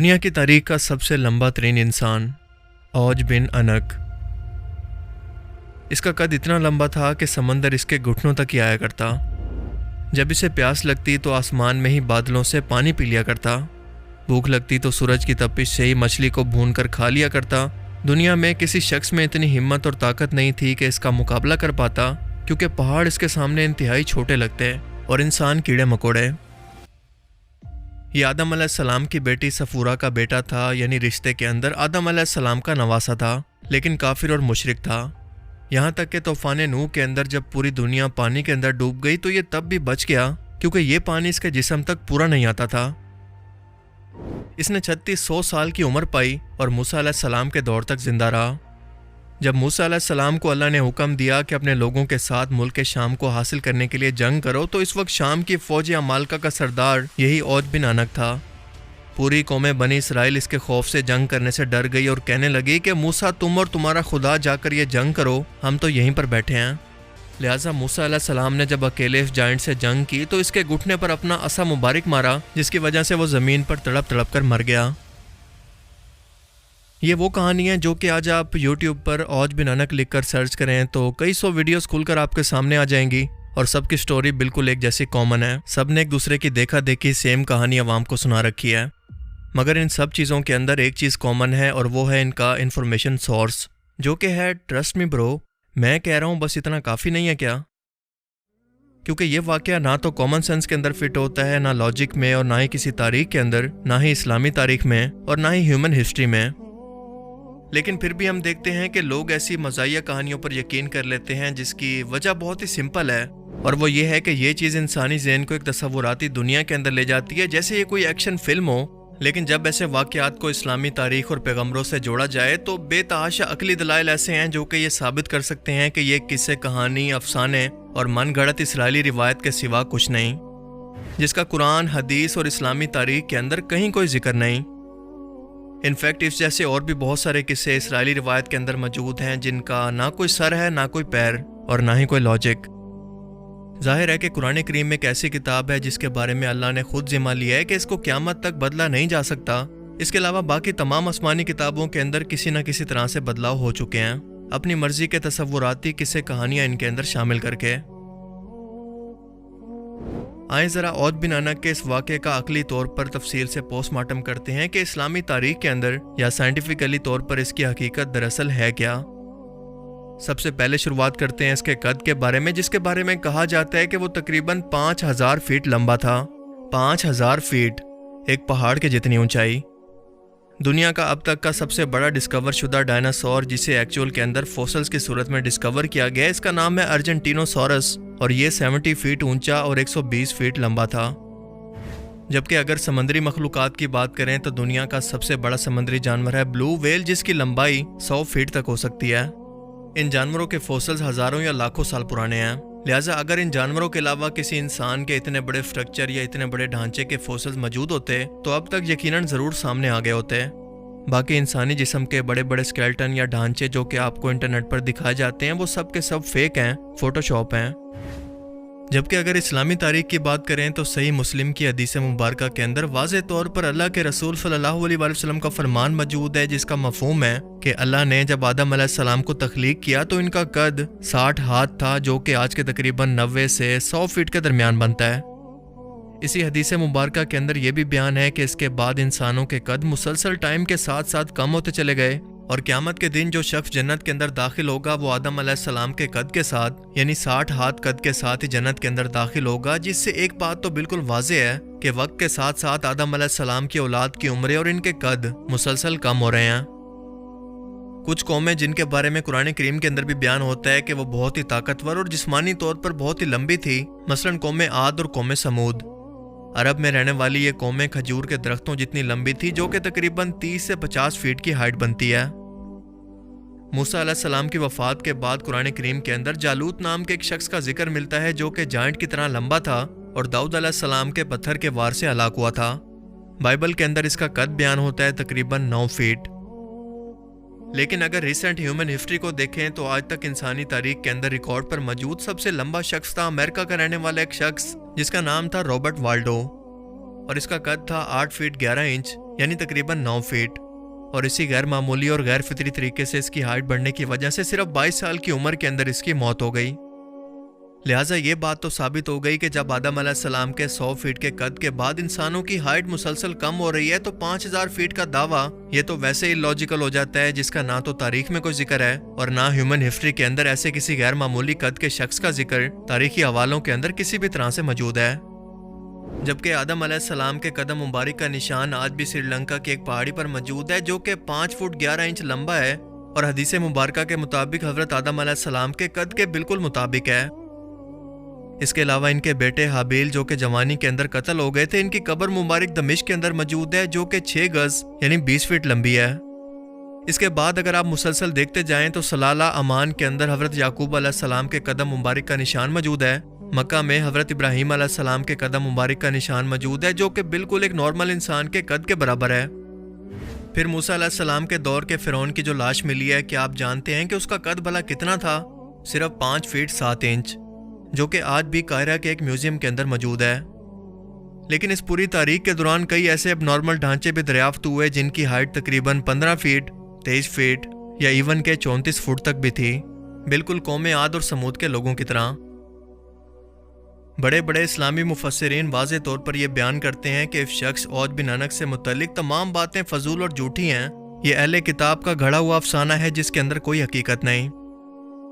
दुनिया की तारीख का सबसे लंबा तरीन इंसान औज बिन अनक। इसका कद इतना लंबा था कि समंदर इसके घुटनों तक ही आया करता। जब इसे प्यास लगती तो आसमान में ही बादलों से पानी पी लिया करता। भूख लगती तो सूरज की तपिश से ही मछली को भून कर खा लिया करता। दुनिया में किसी शख्स में इतनी हिम्मत और ताकत नहीं थी कि इसका मुकाबला कर पाता, क्योंकि पहाड़ इसके सामने इंतहाई छोटे लगते और इंसान कीड़े मकोड़े। ये आदम अलैहिस्सलाम की बेटी सफूरा का बेटा था, यानी रिश्ते के अंदर आदम अलैहिस्सलाम का नवासा था, लेकिन काफिर और मुशरिक था। यहाँ तक कि तूफान नूह के अंदर जब पूरी दुनिया पानी के अंदर डूब गई तो ये तब भी बच गया, क्योंकि ये पानी इसके जिस्म तक पूरा नहीं आता था। इसने 3600 साल की उम्र पाई और मूसा अलैहिस्सलाम के दौर तक जिंदा रहा। जब मूसा अलैहिस्सलाम को अल्लाह ने हुक्म दिया कि अपने लोगों के साथ मुल्क शाम को हासिल करने के लिए जंग करो, तो इस वक्त शाम की फौज अमालका का सरदार यही औज बिन अनक था। पूरी कौमें बनी इसराइल इसके खौफ से जंग करने से डर गई और कहने लगी कि मूसा, तुम और तुम्हारा खुदा जाकर ये जंग करो, हम तो यहीं पर बैठे हैं। लिहाजा मूसा अलैहिस्सलाम ने जब अकेले इस जायंट से जंग की तो इसके घुटने पर अपना असा मुबारक मारा, जिसकी वजह से वो ज़मीन पर तड़प तड़प कर मर गया। ये वो कहानी है जो कि आज आप YouTube पर औज बिन अनक लिखकर सर्च करें तो कई सौ वीडियोस खुलकर आपके सामने आ जाएंगी और सबकी स्टोरी बिल्कुल एक जैसी कॉमन है। सब ने एक दूसरे की देखा देखी सेम कहानी आवाम को सुना रखी है, मगर इन सब चीज़ों के अंदर एक चीज़ कॉमन है और वो है इनका इन्फॉर्मेशन सोर्स, जो कि है ट्रस्ट मी ब्रो। मैं कह रहा हूँ बस इतना काफ़ी नहीं है क्या? क्योंकि ये वाक़या ना तो कॉमन सेंस के अंदर फिट होता है, ना लॉजिक में, और ना ही किसी तारीख के अंदर, ना ही इस्लामी तारीख में, और ना ही ह्यूमन हिस्ट्री में। लेकिन फिर भी हम देखते हैं कि लोग ऐसी मज़ाहिया कहानियों पर यकीन कर लेते हैं, जिसकी वजह बहुत ही सिंपल है, और वो ये है कि ये चीज़ इंसानी ज़हन को एक तसव्वुराती दुनिया के अंदर ले जाती है, जैसे ये कोई एक्शन फिल्म हो। लेकिन जब ऐसे वाक़यात को इस्लामी तारीख और पैगम्बरों से जोड़ा जाए तो बेतहाशा अकली दलाइल ऐसे हैं जो कि ये साबित कर सकते हैं कि ये किस्से, कहानी, अफसाने और मन गढ़ंत इसराइली रिवायत के सिवा कुछ नहीं, जिसका कुरान, हदीस और इस्लामी तारीख के अंदर कहीं कोई जिक्र नहीं। इनफैक्ट इस जैसे और भी बहुत सारे किस्से इसराइली रिवायत के अंदर मौजूद हैं जिनका ना कोई सर है, ना कोई पैर, और ना ही कोई लॉजिक। जाहिर है कि कुरान करीम एक ऐसी किताब है जिसके बारे में अल्लाह ने खुद जिम्मा लिया है कि इसको क़यामत तक बदला नहीं जा सकता। इसके अलावा बाकी तमाम आसमानी किताबों के अंदर किसी न किसी तरह से बदलाव हो चुके हैं, अपनी मर्जी के तसव्वुराती किस्से, कहानियां इनके अंदर शामिल करके। आए ज़रा औज बिन अनक के इस वाक़े का अकली तौर पर तफसील से पोस्टमार्टम करते हैं कि इस्लामी तारीख के अंदर या साइंटिफिकली तौर पर इसकी हकीकत दरअसल है क्या। सबसे पहले शुरुआत करते हैं इसके कद के बारे में, जिसके बारे में कहा जाता है कि वो तकरीबन 5000 फीट लंबा था। 5000 फीट, एक पहाड़ के जितनी ऊंचाई। दुनिया का अब तक का सबसे बड़ा डिस्कवर शुदा डायनासोर, जिसे एक्चुअल के अंदर फोसिल्स की सूरत में डिस्कवर किया गया, इसका नाम है अर्जेंटिनोसॉरस, और ये 70 फीट ऊंचा और 120 फीट लंबा था। जबकि अगर समंदरी मखलूकात की बात करें तो दुनिया का सबसे बड़ा समंदरी जानवर है ब्लू व्हेल, जिसकी लंबाई 100 फीट तक हो सकती है। इन जानवरों के फोसिल्स हज़ारों या लाखों साल पुराने हैं। लिहाजा अगर इन जानवरों के अलावा किसी इंसान के इतने बड़े स्ट्रक्चर या इतने बड़े ढांचे के फोसिल्स मौजूद होते तो अब तक यकीनन ज़रूर सामने आ गए होते। बाकी इंसानी जिस्म के बड़े बड़े स्केलेटन या ढांचे जो कि आपको इंटरनेट पर दिखाए जाते हैं, वो सब के सब फेक हैं, फोटोशॉप हैं। जबकि अगर इस्लामी तारीख की बात करें तो सही मुस्लिम की हदीस मुबारका के अंदर वाज़े तौर पर अल्लाह के रसूल सल्लल्लाहु अलैहि वसल्लम का फरमान मौजूद है, जिसका मफहूम है कि अल्लाह ने जब आदम अलैहिस्सलाम को तख्लीक किया तो इनका कद 60 हाथ था, जो कि आज के तकरीबन 90 से 100 फीट के दरमियान बनता है। इसी हदीस मुबारका के अंदर यह भी बयान है कि इसके बाद इंसानों के कद मुसलसल टाइम के साथ साथ कम होते चले गए, और क़यामत के दिन जो शख्स जन्नत के अंदर दाखिल होगा वो आदम अलैहिस्सलाम के कद के साथ, यानी 60 हाथ कद के साथ ही जन्नत के अंदर दाखिल होगा। जिससे एक बात तो बिल्कुल वाज़े है कि वक्त के साथ साथ आदम अलैहिस्सलाम की औलाद की उम्रें और इनके कद मुसलसल कम हो रहे हैं। कुछ कौमें जिनके बारे में कुरान करीम के अंदर भी बयान होता है कि वो बहुत ही ताकतवर और जिस्मानी तौर पर बहुत ही लंबी थी, मसलन कौमें आद और कौमें समूद। अरब में रहने वाली ये कौमें खजूर के दरख्तों जितनी लंबी थी, जो कि तकरीबन 30 से 50 फीट की हाइट बनती है। मूसा अलैहिस्सलाम की वफ़ात के बाद कुरान करीम के अंदर जालूत नाम के एक शख्स का जिक्र मिलता है, जो कि जायंट की तरह लंबा था और दाऊद अलैहिस्सलाम के पत्थर के वार से हलाक हुआ था। बाइबल के अंदर इसका कद बयान होता है तकरीबन 9 फीट। लेकिन अगर रिसेंट ह्यूमन हिस्ट्री को देखें तो आज तक इंसानी तारीख के अंदर रिकॉर्ड पर मौजूद सबसे लंबा शख्स था अमेरिका का रहने वाला एक शख्स, जिसका नाम था रॉबर्ट वाल्डो, और इसका कद था 8 फीट 11 इंच यानी तकरीबन 9 फीट, और इसी गैर मामूली और गैर फितरी तरीके से इसकी हाइट बढ़ने की वजह से सिर्फ 22 साल की उम्र के अंदर इसकी मौत हो गई। लिहाजा ये बात तो साबित हो गई कि जब आदम अलैहिस्सलाम के 100 फीट के कद के बाद इंसानों की हाइट मुसलसल कम हो रही है तो 5000 फीट का दावा ये तो वैसे ही लॉजिकल हो जाता है, जिसका ना तो तारीख में कोई जिक्र है और ना ह्यूमन हिस्ट्री के अंदर ऐसे किसी गैर मामूली कद के शख्स का जिक्र तारीखी हवालों के अंदर किसी भी तरह से मौजूद है। जबकि आदम अलैहिस्सलाम के कदम मुबारक का निशान आज भी श्रीलंका की एक पहाड़ी पर मौजूद है जो कि 5 फुट 11 इंच लंबा है और हदीस मुबारक के मुताबिक हजरत आदम अलैहिस्सलाम के कद के बिल्कुल मुताबिक है। इसके अलावा इनके बेटे हाबील जो कि जवानी के अंदर कत्ल हो गए थे, इनकी कब्र मुबारक दमिश्क के अंदर मौजूद है जो कि 6 गज यानी 20 फीट लंबी है। इसके बाद अगर आप मुसलसल देखते जाएं तो सलाला अमान के अंदर हजरत याकूब अलैहिस्सलाम के कदम मुबारक का निशान मौजूद है। मक्का में हजरत इब्राहीम अलैहिस्सलाम के कदम मुबारक का निशान मौजूद है जो कि बिल्कुल एक नॉर्मल इंसान के कद के बराबर है। फिर मूसा अलैहिस्सलाम के दौर के फिरौन की जो लाश मिली है, क्या आप जानते हैं कि उसका कद भला कितना था? सिर्फ 5 फीट 7 इंच, जो कि आज भी कायरा के एक म्यूजियम के अंदर मौजूद है। लेकिन इस पूरी तारीख के दौरान कई ऐसे अब नॉर्मल ढांचे भी दरियाफ्त हुए जिनकी हाइट तकरीबन 15 फीट 23 फीट या इवन के 34 फुट तक भी थी, बिल्कुल कौमे आद और समूद के लोगों की तरह। बड़े बड़े इस्लामी मुफस्सिरीन वाज़े तौर पर यह बयान करते हैं कि इस शख्स औज बिन अनक से मुतल्लिक तमाम बातें फजूल और झूठी हैं। ये अहले किताब का घड़ा हुआ अफसाना है जिसके अंदर कोई हकीकत नहीं।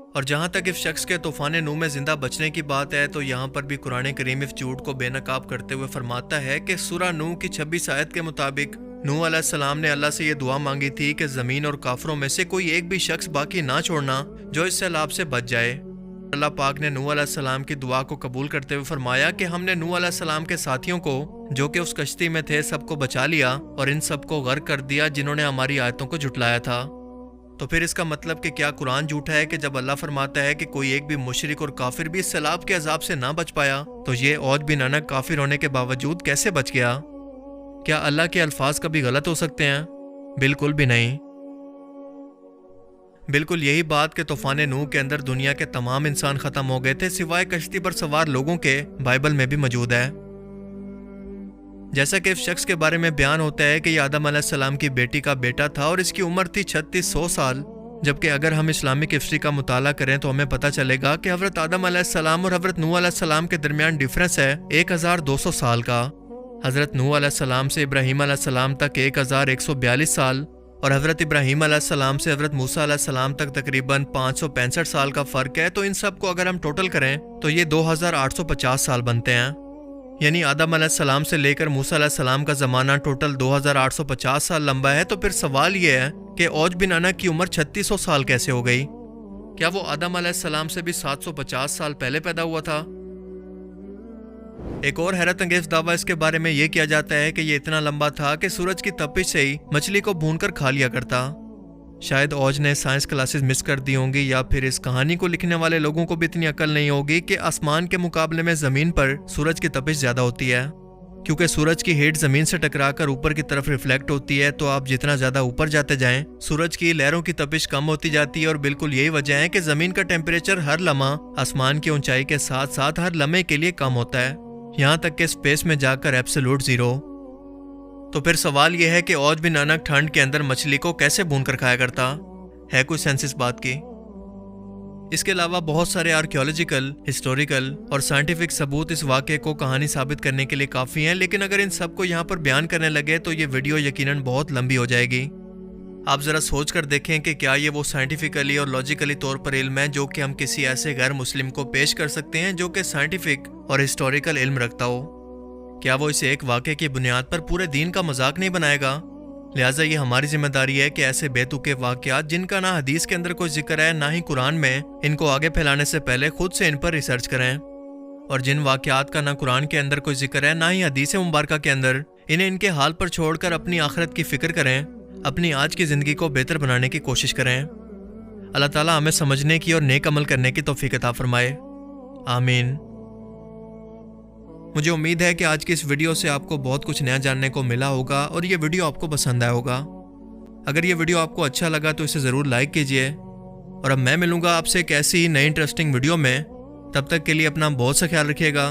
और जहाँ तक इस शख्स के तूफान नूह में जिंदा बचने की बात है तो यहाँ पर भी कुरान करीम इस झूठ को बेनकाब करते हुए फरमाता है कि सूरा नूह की 26 आयत के मुताबिक नूह अलैहिस्सलाम ने अल्लाह से ये दुआ मांगी थी कि ज़मीन और काफरों में से कोई एक भी शख्स बाकी ना छोड़ना जो इस सैलाब से बच जाए। अल्लाह पाक ने नूह अलैहिस्सलाम की दुआ को कबूल करते हुए फरमाया कि हमने नूह अलैहिस्सलाम के साथियों को जो कि उस कश्ती में थे सबको बचा लिया और इन सबको गर्क कर दिया जिन्होंने हमारी आयतों को झुटलाया था। तो फिर इसका मतलब कि क्या कुरान झूठा है कि जब अल्लाह फरमाता है कि कोई एक भी मुशरिक और काफिर भी इस सैलाब के अजाब से ना बच पाया तो ये औज बिन अनक काफिर होने के बावजूद कैसे बच गया? क्या अल्लाह के अल्फाज कभी गलत हो सकते हैं? बिल्कुल भी नहीं। बिल्कुल यही बात के तूफान नूह के अंदर दुनिया के तमाम इंसान खत्म हो गए थे सिवाय कश्ती पर सवार लोगों के, बाइबल में भी मौजूद है। जैसा कि इस शख्स के बारे में बयान होता है कि यह आदम अलैहिस्सलाम की बेटी का बेटा था और इसकी उम्र थी 3600 साल, जबकि अगर हम इस्लामिक हिस्ट्री का मुताला करें तो हमें पता चलेगा कि हजरत आदम अलैहिस्सलाम और हजरत नूह अलैहिस्सलाम के दरमियान डिफरेंस है 1200 साल का। हजरत नूह अलैहिस्सलाम से इब्राहीम अलैहिस्सलाम तक 1142 साल और हजरत इब्राहीम अलैहिस्सलाम से हजरत मूसा अलैहिस्सलाम तक तकरीबन 565 साल का फर्क है। तो इन सब को अगर हम टोटल करें तो ये 2850 साल बनते हैं। यानी आदम अलैहिस्सलाम से लेकर मूसा अलैहिस्सलाम का ज़माना टोटल 2850 साल लंबा है। तो फिर सवाल ये है कि औज बिन अनक की उम्र 3600 साल कैसे हो गई? क्या वो आदम अलैहिस्सलाम से भी 750 साल पहले पैदा हुआ था? एक और हैरत अंगेज दावा इसके बारे में यह किया जाता है कि ये इतना लंबा था कि सूरज की तपिश से ही मछली को भूनकर खा लिया करता। शायद औज ने साइंस क्लासेस मिस कर दी होंगी या फिर इस कहानी को लिखने वाले लोगों को भी इतनी अकल नहीं होगी कि आसमान के मुकाबले में जमीन पर सूरज की तपिश ज्यादा होती है। क्योंकि सूरज की हीट जमीन से टकराकर ऊपर की तरफ रिफ्लेक्ट होती है, तो आप जितना ज्यादा ऊपर जाते जाएं सूरज की लहरों की तपिश कम होती जाती है। और बिल्कुल यही वजह है कि जमीन का टेम्परेचर हर लम्हा आसमान की ऊंचाई के साथ साथ हर लम्हे के लिए कम होता है, यहाँ तक कि स्पेस में जाकर एब्सोल्यूट जीरो। तो फिर सवाल यह है कि औज बिन अनक ठंड के अंदर मछली को कैसे भून कर खाया करता? है कोई सेंस इस बात की? इसके अलावा बहुत सारे आर्कियोलॉजिकल, हिस्टोरिकल और साइंटिफिक सबूत इस वाक़े को कहानी साबित करने के लिए काफ़ी हैं, लेकिन अगर इन सब को यहाँ पर बयान करने लगे तो ये वीडियो यकीनन बहुत लंबी हो जाएगी। आप ज़रा सोच कर देखें कि क्या ये वो साइंटिफिकली और लॉजिकली तौर पर इल्म है जो कि हम किसी ऐसे गैर मुस्लिम को पेश कर सकते हैं जो कि साइंटिफिक और हिस्टोरिकल इल्म रखता हो? क्या वो इसे एक वाक़े की बुनियाद पर पूरे दीन का मजाक नहीं बनाएगा? लिहाजा ये हमारी जिम्मेदारी है कि ऐसे बेतुके वाक़यात जिनका ना हदीस के अंदर कोई जिक्र है ना ही कुरान में, इनको आगे फैलाने से पहले खुद से इन पर रिसर्च करें। और जिन वाक़यात का ना कुरान के अंदर कोई जिक्र है ना ही हदीस मुबारका के अंदर, इन्हें इनके हाल पर छोड़कर अपनी आखिरत की फ़िक्र करें, अपनी आज की ज़िंदगी को बेहतर बनाने की कोशिश करें। अल्लाह ताला हमें समझने की और नेक अमल करने की तौफीक अता फरमाए। आमीन। मुझे उम्मीद है कि आज की इस वीडियो से आपको बहुत कुछ नया जानने को मिला होगा और ये वीडियो आपको पसंद आया होगा। अगर ये वीडियो आपको अच्छा लगा तो इसे ज़रूर लाइक कीजिए। और अब मैं मिलूंगा आपसे एक ऐसी नई इंटरेस्टिंग वीडियो में। तब तक के लिए अपना बहुत सा ख्याल रखिएगा।